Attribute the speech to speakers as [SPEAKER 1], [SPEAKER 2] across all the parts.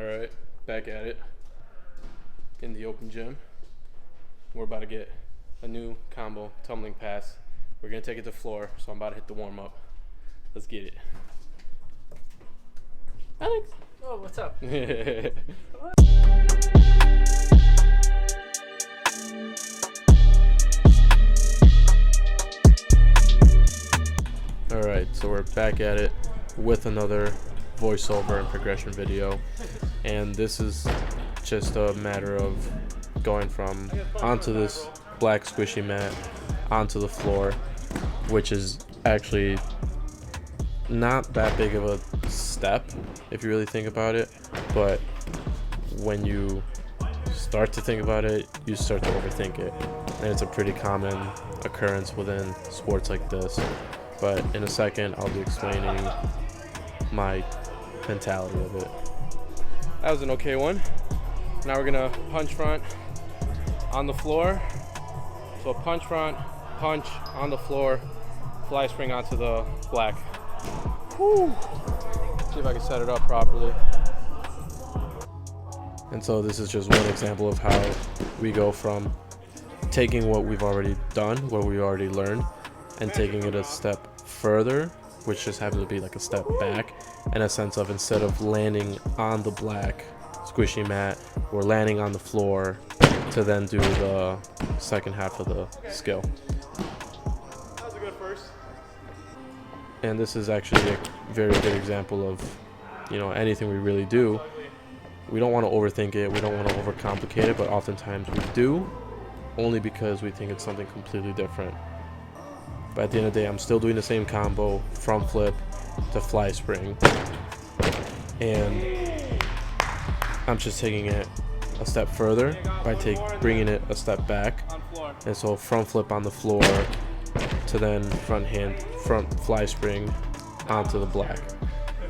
[SPEAKER 1] Alright, back at it in the open gym. We're about to get a new combo tumbling pass. We're gonna take it to floor, so I'm about to hit the warm up. Let's get it. Alex!
[SPEAKER 2] Oh, what's up?
[SPEAKER 1] Alright, so we're back at it with another voiceover and progression video, and this is just a matter of going from onto this black squishy mat onto the floor, which is actually not that big of a step if you really think about it, but when you start to think about it, you start to overthink it, and it's a pretty common occurrence within sports like this. But in a second, I'll be explaining my mentality of it. That was an okay one. Now we're gonna punch front on the floor. So a punch front, punch on the floor, fly spring onto the black. Whew. See if I can set it up properly. And so this is just one example of how we go from taking what we've already done, what we already learned, and taking it a step further, which just happens to be like a step back, in a sense of instead of landing on the black squishy mat, we're landing on the floor to then do the second half of the skill.
[SPEAKER 2] That was a good first.
[SPEAKER 1] And this is actually a very good example of, you know, anything we really do. We don't want to overthink it, we don't want to overcomplicate it, but oftentimes we do, only because we think it's something completely different. But at the end of the day, I'm still doing the same combo, front flip to fly spring, and I'm just taking it a step further by bringing it a step back. And so front flip on the floor to then front fly spring onto the black,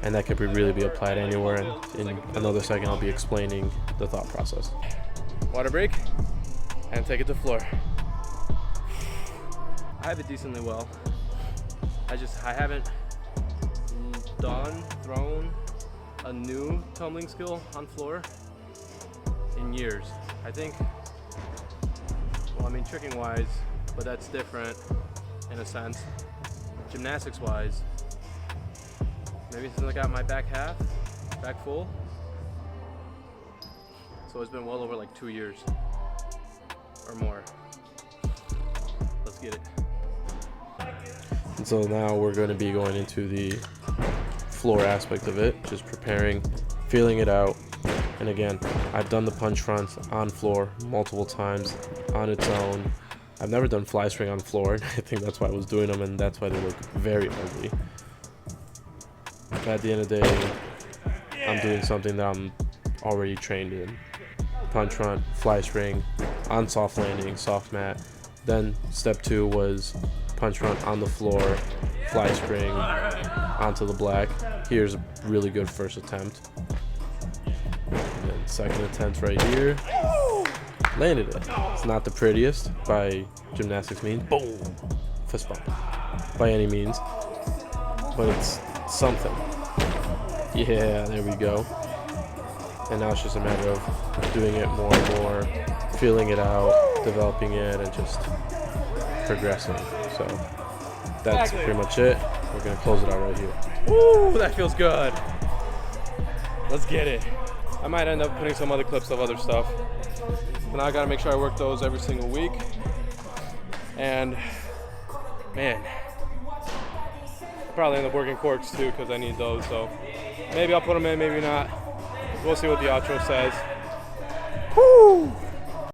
[SPEAKER 1] and that could really be applied anywhere. And in another second, I'll be explaining the thought process. Water break, and take it to floor. I have it decently well. I haven't thrown a new tumbling skill on floor in years. I think, well, I mean, tricking wise, but that's different in a sense. Gymnastics wise, maybe since I got my back full. So it's been well over like 2 years or more. Let's get it. And so now we're going to be going into the floor aspect of it, just preparing, feeling it out. And again, I've done the punch fronts on floor multiple times on its own. I've never done fly spring on floor. I think that's why I was doing them, and that's why they look very ugly. But at the end of the day, I'm doing something that I'm already trained in. Punch front, fly spring, on soft landing, soft mat. Then step 2 was punch front on the floor, fly spring onto the black. Here's a really good first attempt. And then second attempt right here. Landed it. It's not the prettiest by gymnastics means. Boom! Fist bump. By any means. But it's something. Yeah, there we go. And now it's just a matter of doing it more and more, feeling it out, developing it, and just progressing. So that's pretty much it. We're gonna close it out right here. Woo, that feels good. Let's get it. I might end up putting some other clips of other stuff, but now I gotta make sure I work those every single week. And man, I'll probably end up working corks too, because I need those. So maybe I'll put them in, maybe not. We'll see what the outro says. Woo!